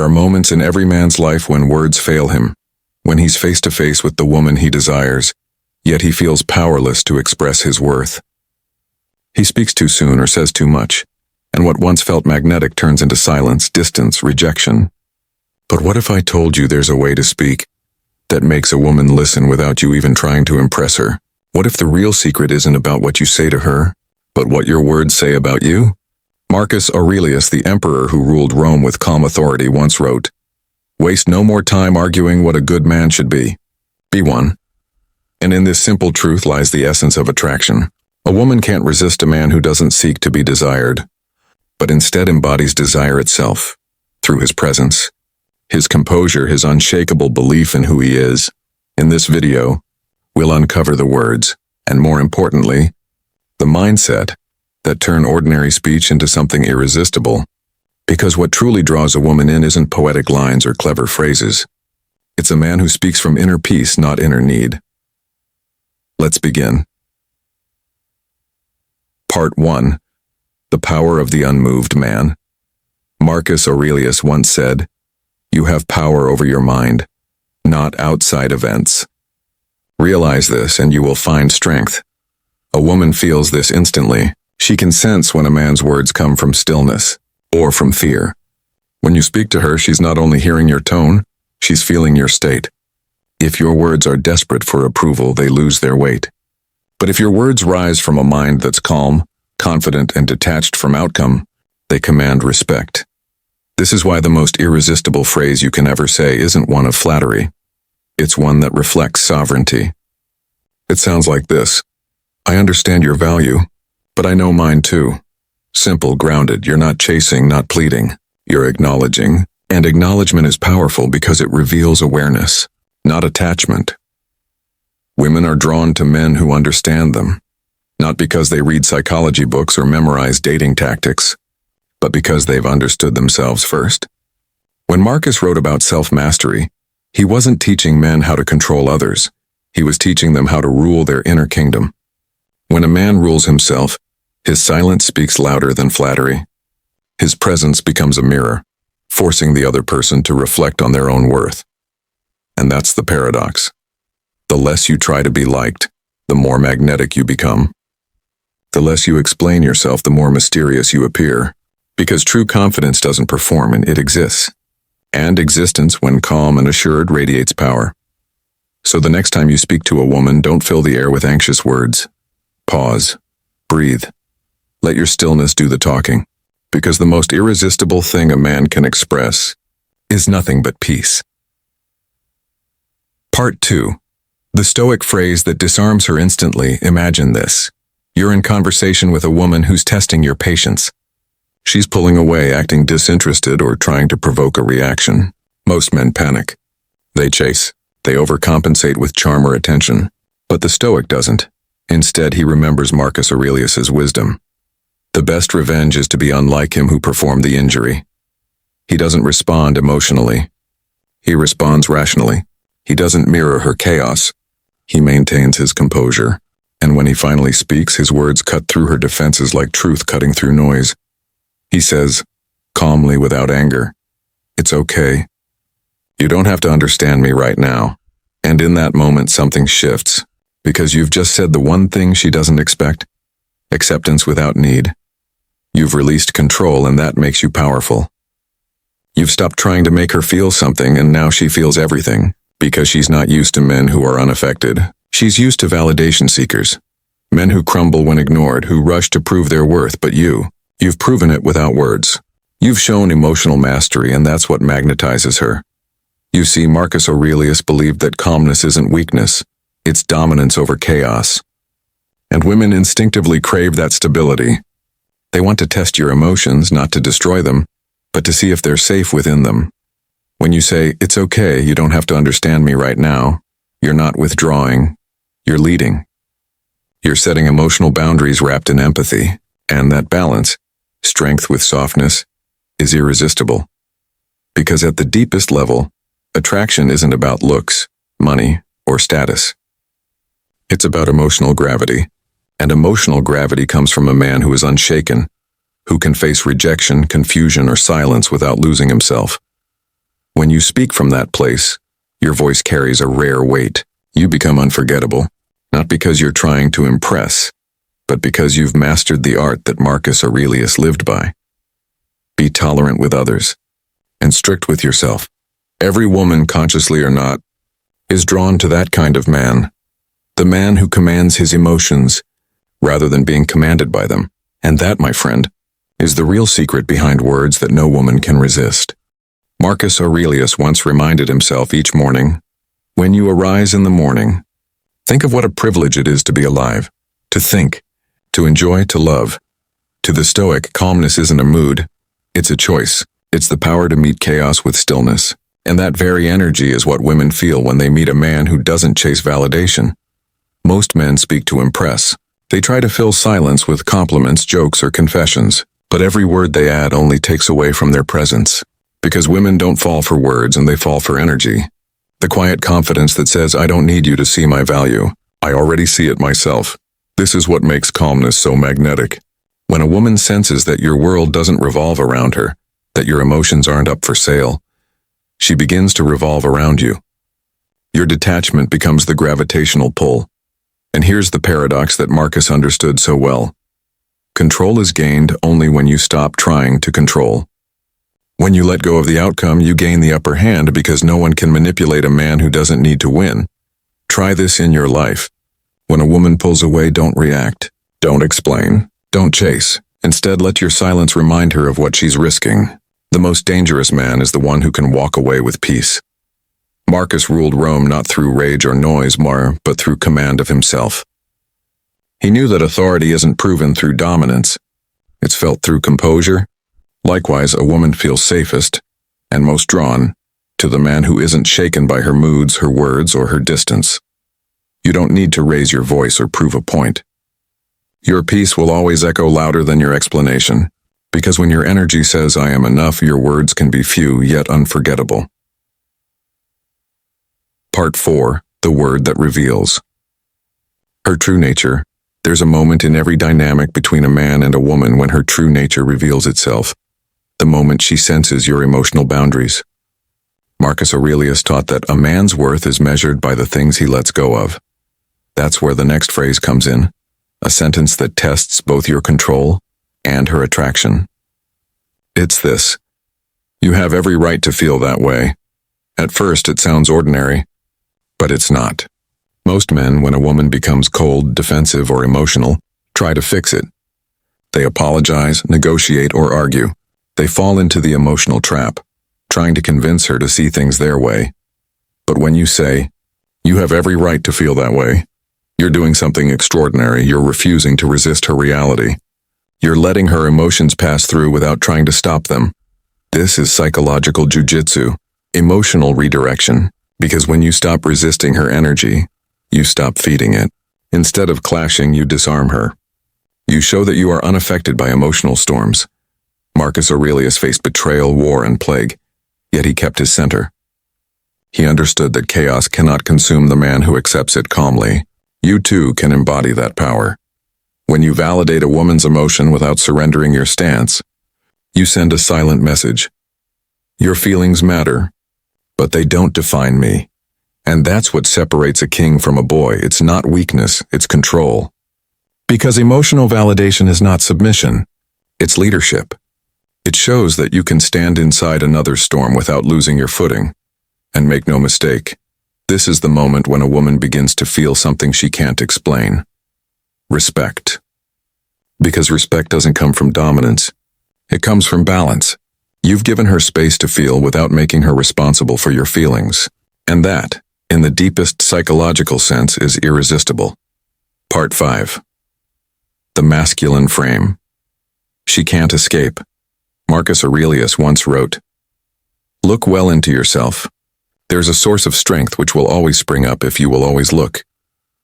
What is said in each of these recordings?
are moments in every man's life when words fail him, when he's face to face with the woman he desires, yet he feels powerless to express his worth. He speaks too soon or says too much, and what once felt magnetic turns into silence, distance, rejection. But what if I told you there's a way to speak that makes a woman listen without you even trying to impress her? What if the real secret isn't about what you say to her, but what your words say about you? Marcus Aurelius, the emperor who ruled Rome with calm authority, once wrote, "Waste no more time arguing what a good man should be. Be one." And in this simple truth lies the essence of attraction. A woman can't resist a man who doesn't seek to be desired, but instead embodies desire itself, through his presence, his composure, his unshakable belief in who he is. In this video, we'll uncover the words, and more importantly, the mindset that turn ordinary speech into something irresistible. Because what truly draws a woman in isn't poetic lines or clever phrases. It's a man who speaks from inner peace, not inner need. Let's begin. Part 1. The Power of the Unmoved Man. Marcus Aurelius once said, "You have power over your mind, not outside events." Realize this and you will find strength. A woman feels this instantly. She can sense when a man's words come from stillness or from fear. When you speak to her, she's not only hearing your tone, she's feeling your state. If your words are desperate for approval, they lose their weight. But if your words rise from a mind that's calm, confident, and detached from outcome, they command respect. This is why the most irresistible phrase you can ever say isn't one of flattery. It's one that reflects sovereignty. It sounds like this: "I understand your value, but I know mine too." Simple, grounded, you're not chasing, not pleading. You're acknowledging. And acknowledgement is powerful because it reveals awareness, not attachment. Women are drawn to men who understand them, not because they read psychology books or memorize dating tactics, but because they've understood themselves first. When Marcus wrote about self-mastery, he wasn't teaching men how to control others. He was teaching them how to rule their inner kingdom. When a man rules himself, his silence speaks louder than flattery. His presence becomes a mirror, forcing the other person to reflect on their own worth. And that's the paradox. The less you try to be liked, the more magnetic you become. The less you explain yourself, the more mysterious you appear. Because true confidence doesn't perform, and it exists. And existence, when calm and assured, radiates power. So the next time you speak to a woman, don't fill the air with anxious words. Pause. Breathe. Let your stillness do the talking. Because the most irresistible thing a man can express is nothing but peace. Part 2. The Stoic phrase that disarms her instantly. Imagine this. You're in conversation with a woman who's testing your patience. She's pulling away, acting disinterested or trying to provoke a reaction. Most men panic. They chase. They overcompensate with charm or attention. But the Stoic doesn't. Instead, he remembers Marcus Aurelius's wisdom. The best revenge is to be unlike him who performed the injury. He doesn't respond emotionally. He responds rationally. He doesn't mirror her chaos. He maintains his composure. And when he finally speaks, his words cut through her defenses like truth cutting through noise. He says, calmly, without anger, "It's okay. You don't have to understand me right now." And in that moment, something shifts, because you've just said the one thing she doesn't expect: acceptance without need. You've released control, and that makes you powerful. You've stopped trying to make her feel something, and now she feels everything, because she's not used to men who are unaffected. She's used to validation seekers, men who crumble when ignored, who rush to prove their worth. But you've proven it without words. You've shown emotional mastery, and that's what magnetizes her. You see, Marcus Aurelius believed that calmness isn't weakness, it's dominance over chaos. And women instinctively crave that stability. They want to test your emotions, not to destroy them, but to see if they're safe within them. When you say, "It's okay, you don't have to understand me right now," you're not withdrawing, you're leading. You're setting emotional boundaries wrapped in empathy, and that balance, strength with softness, is irresistible. Because at the deepest level, attraction isn't about looks, money, or status. It's about emotional gravity. And emotional gravity comes from a man who is unshaken, who can face rejection, confusion, or silence without losing himself. When you speak from that place, your voice carries a rare weight. You become unforgettable, not because you're trying to impress, but because you've mastered the art that Marcus Aurelius lived by. Be tolerant with others, and strict with yourself. Every woman, consciously or not, is drawn to that kind of man. The man who commands his emotions, rather than being commanded by them. And that, my friend, is the real secret behind words that no woman can resist. Marcus Aurelius once reminded himself each morning, "When you arise in the morning, think of what a privilege it is to be alive, to think, to enjoy, to love." To the Stoic, calmness isn't a mood, it's a choice. It's the power to meet chaos with stillness. And that very energy is what women feel when they meet a man who doesn't chase validation. Most men speak to impress. They try to fill silence with compliments, jokes, or confessions, but every word they add only takes away from their presence. Because women don't fall for words and they fall for energy. The quiet confidence that says, "I don't need you to see my value. I already see it myself." This is what makes calmness so magnetic. When a woman senses that your world doesn't revolve around her, that your emotions aren't up for sale, she begins to revolve around you. Your detachment becomes the gravitational pull. And here's the paradox that Marcus understood so well. Control is gained only when you stop trying to control. When you let go of the outcome, you gain the upper hand because no one can manipulate a man who doesn't need to win. Try this in your life. When a woman pulls away, don't react. Don't explain. Don't chase. Instead, let your silence remind her of what she's risking. The most dangerous man is the one who can walk away with peace. Marcus ruled Rome not through rage or noise, but through command of himself. He knew that authority isn't proven through dominance. It's felt through composure. Likewise, a woman feels safest, and most drawn, to the man who isn't shaken by her moods, her words, or her distance. You don't need to raise your voice or prove a point. Your peace will always echo louder than your explanation. Because when your energy says, "I am enough," your words can be few yet unforgettable. Part 4. The word that reveals. Her true nature. There's a moment in every dynamic between a man and a woman when her true nature reveals itself. The moment she senses your emotional boundaries. Marcus Aurelius taught that a man's worth is measured by the things he lets go of. That's where the next phrase comes in, a sentence that tests both your control and her attraction. It's this: "You have every right to feel that way." At first it sounds ordinary, but it's not. Most men, when a woman becomes cold, defensive, or emotional, try to fix it. They apologize, negotiate, or argue. They fall into the emotional trap, trying to convince her to see things their way. But when you say, "You have every right to feel that way," you're doing something extraordinary. You're refusing to resist her reality. You're letting her emotions pass through without trying to stop them. This is psychological jujitsu, emotional redirection, because when you stop resisting her energy, you stop feeding it. Instead of clashing, you disarm her. You show that you are unaffected by emotional storms. Marcus Aurelius faced betrayal, war, and plague, yet he kept his center. He understood that chaos cannot consume the man who accepts it calmly. You too can embody that power. When you validate a woman's emotion without surrendering your stance, you send a silent message. Your feelings matter, but they don't define me. And that's what separates a king from a boy. It's not weakness, it's control. Because emotional validation is not submission, it's leadership. It shows that you can stand inside another storm without losing your footing. And make no mistake, this is the moment when a woman begins to feel something she can't explain. Respect. Because respect doesn't come from dominance. It comes from balance. You've given her space to feel without making her responsible for your feelings. And that, in the deepest psychological sense, is irresistible. Part 5. The masculine frame. She can't escape. Marcus Aurelius once wrote, "Look well into yourself. There's a source of strength which will always spring up if you will always look.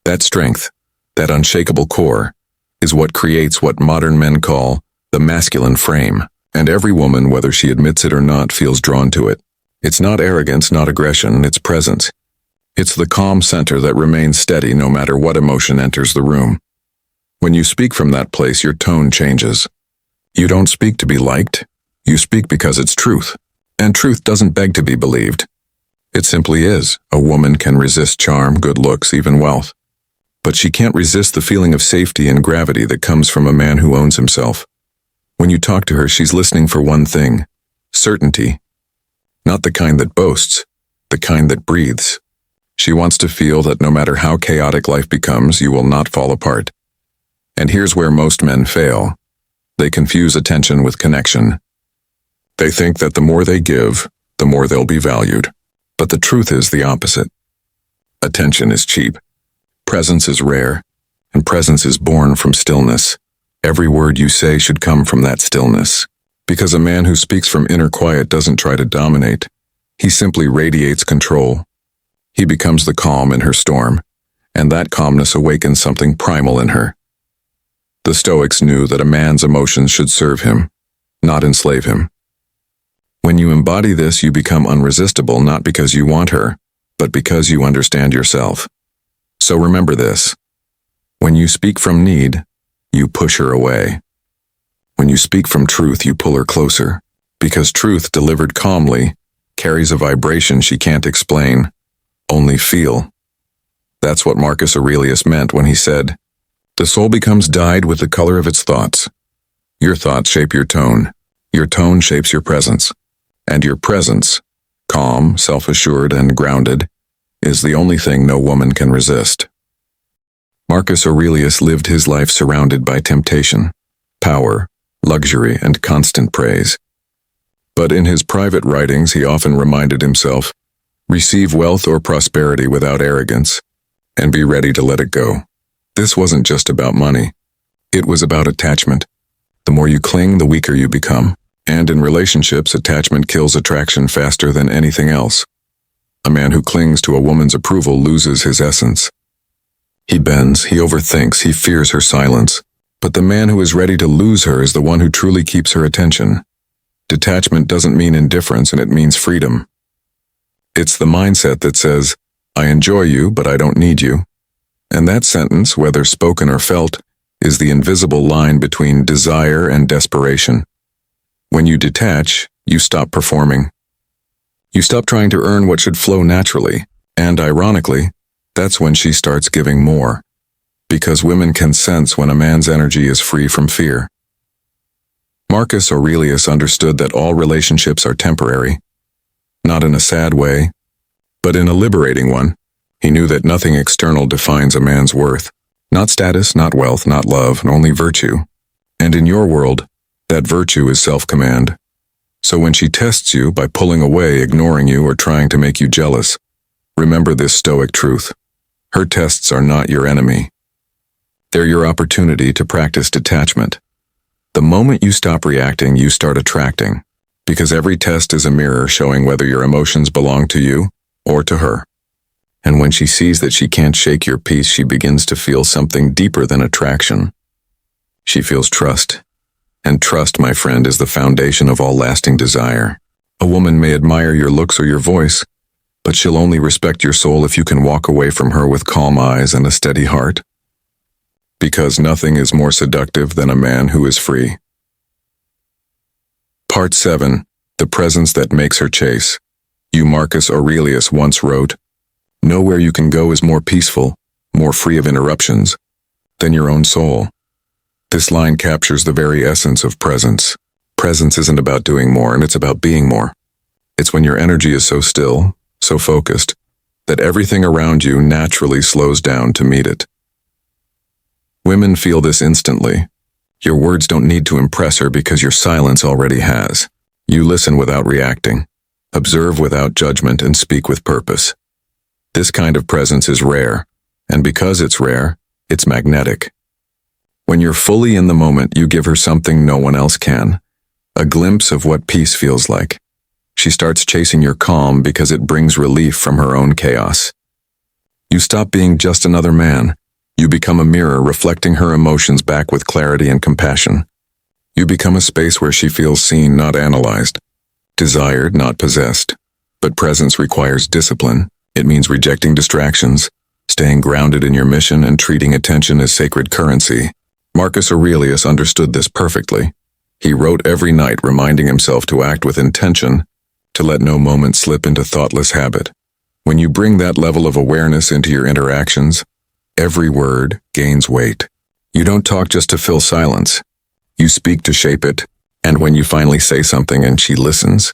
That strength, that unshakable core, is what creates what modern men call the masculine frame, and every woman, whether she admits it or not, feels drawn to it. It's not arrogance, not aggression, it's presence. It's the calm center that remains steady no matter what emotion enters the room. When you speak from that place, your tone changes. You don't speak to be liked, you speak because it's truth. And truth doesn't beg to be believed. It simply is. A woman can resist charm, good looks, even wealth. But she can't resist the feeling of safety and gravity that comes from a man who owns himself. When you talk to her, she's listening for one thing: certainty. Not the kind that boasts, the kind that breathes. She wants to feel that no matter how chaotic life becomes, you will not fall apart. And here's where most men fail. They confuse attention with connection. They think that the more they give, the more they'll be valued. But the truth is the opposite. Attention is cheap. Presence is rare. And presence is born from stillness. Every word you say should come from that stillness. Because a man who speaks from inner quiet doesn't try to dominate. He simply radiates control. He becomes the calm in her storm. And that calmness awakens something primal in her. The Stoics knew that a man's emotions should serve him, not enslave him. When you embody this, you become unresistible, not because you want her, but because you understand yourself. So remember this. When you speak from need, you push her away. When you speak from truth, you pull her closer, because truth delivered calmly carries a vibration she can't explain, only feel. That's what Marcus Aurelius meant when he said, "The soul becomes dyed with the color of its thoughts." Your thoughts shape your tone shapes your presence, and your presence, calm, self-assured, and grounded, is the only thing no woman can resist. Marcus Aurelius lived his life surrounded by temptation, power, luxury, and constant praise. But in his private writings, he often reminded himself, receive wealth or prosperity without arrogance, and be ready to let it go. This wasn't just about money. It was about attachment. The more you cling, the weaker you become. And in relationships, attachment kills attraction faster than anything else. A man who clings to a woman's approval loses his essence. He bends, he overthinks, he fears her silence. But the man who is ready to lose her is the one who truly keeps her attention. Detachment doesn't mean indifference, and it means freedom. It's the mindset that says, I enjoy you, but I don't need you. And that sentence, whether spoken or felt, is the invisible line between desire and desperation. When you detach, you stop performing. You stop trying to earn what should flow naturally, and ironically, that's when she starts giving more. Because women can sense when a man's energy is free from fear. Marcus Aurelius understood that all relationships are temporary, not in a sad way, but in a liberating one. He knew that nothing external defines a man's worth. Not status, not wealth, not love, only virtue. And in your world, that virtue is self-command. So when she tests you by pulling away, ignoring you, or trying to make you jealous, remember this Stoic truth. Her tests are not your enemy. They're your opportunity to practice detachment. The moment you stop reacting, you start attracting, because every test is a mirror showing whether your emotions belong to you or to her. And when she sees that she can't shake your peace, she begins to feel something deeper than attraction. She feels trust. And trust, my friend, is the foundation of all lasting desire. A woman may admire your looks or your voice, but she'll only respect your soul if you can walk away from her with calm eyes and a steady heart. Because nothing is more seductive than a man who is free. Part 7. The presence that makes her chase. You Marcus Aurelius once wrote, "Nowhere you can go is more peaceful, more free of interruptions, than your own soul." This line captures the very essence of presence. Presence isn't about doing more, and it's about being more. It's when your energy is so still, so focused, that everything around you naturally slows down to meet it. Women feel this instantly. Your words don't need to impress her because your silence already has. You listen without reacting, observe without judgment, and speak with purpose. This kind of presence is rare, and because it's rare, it's magnetic. When you're fully in the moment, you give her something no one else can, a glimpse of what peace feels like. She starts chasing your calm because it brings relief from her own chaos. You stop being just another man. You become a mirror reflecting her emotions back with clarity and compassion. You become a space where she feels seen, not analyzed, desired, not possessed. But presence requires discipline. It means rejecting distractions, staying grounded in your mission, and treating attention as sacred currency. Marcus Aurelius understood this perfectly. He wrote every night reminding himself to act with intention, to let no moment slip into thoughtless habit. When you bring that level of awareness into your interactions, every word gains weight. You don't talk just to fill silence. You speak to shape it, and when you finally say something and she listens,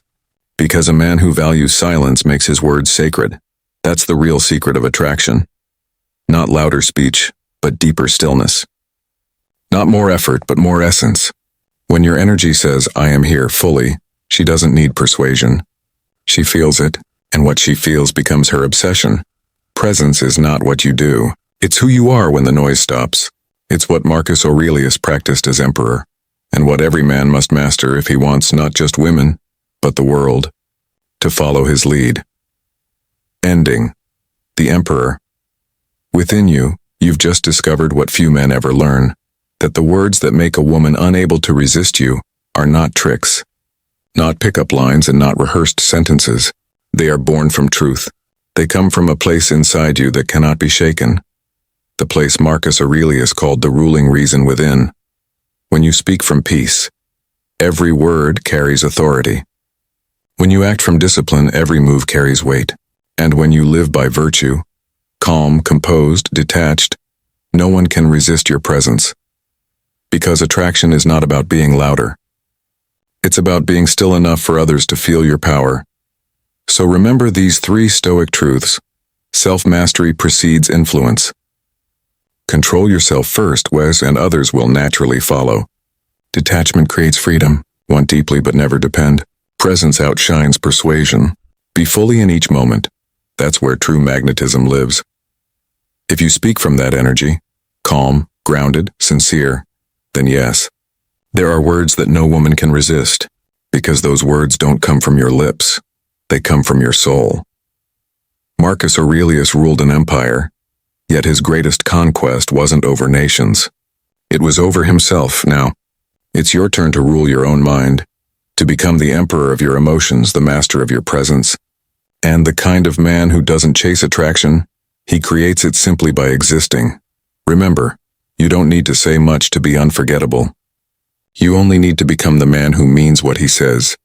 because a man who values silence makes his words sacred. That's the real secret of attraction. Not louder speech, but deeper stillness. Not more effort, but more essence. When your energy says, I am here fully, she doesn't need persuasion. She feels it, and what she feels becomes her obsession. Presence is not what you do. It's who you are when the noise stops. It's what Marcus Aurelius practiced as emperor, and what every man must master if he wants not just women, but the world, to follow his lead. Ending. The emperor. Within you, you've just discovered what few men ever learn, that the words that make a woman unable to resist you are not tricks, not pickup lines and not rehearsed sentences. They are born from truth. They come from a place inside you that cannot be shaken. The place Marcus Aurelius called the ruling reason within. When you speak from peace, every word carries authority. When you act from discipline, every move carries weight. And when you live by virtue, calm, composed, detached, no one can resist your presence. Because attraction is not about being louder. It's about being still enough for others to feel your power. So remember these 3 Stoic truths. Self-mastery precedes influence. Control yourself first, and others will naturally follow. Detachment creates freedom. Want deeply but never depend. Presence outshines persuasion. Be fully in each moment. That's where true magnetism lives. If you speak from that energy, calm, grounded, sincere, then yes, there are words that no woman can resist, because those words don't come from your lips, they come from your soul. Marcus Aurelius ruled an empire, yet his greatest conquest wasn't over nations. It was over himself. Now, it's your turn to rule your own mind, to become the emperor of your emotions, the master of your presence, and the kind of man who doesn't chase attraction, he creates it simply by existing. Remember, you don't need to say much to be unforgettable. You only need to become the man who means what he says,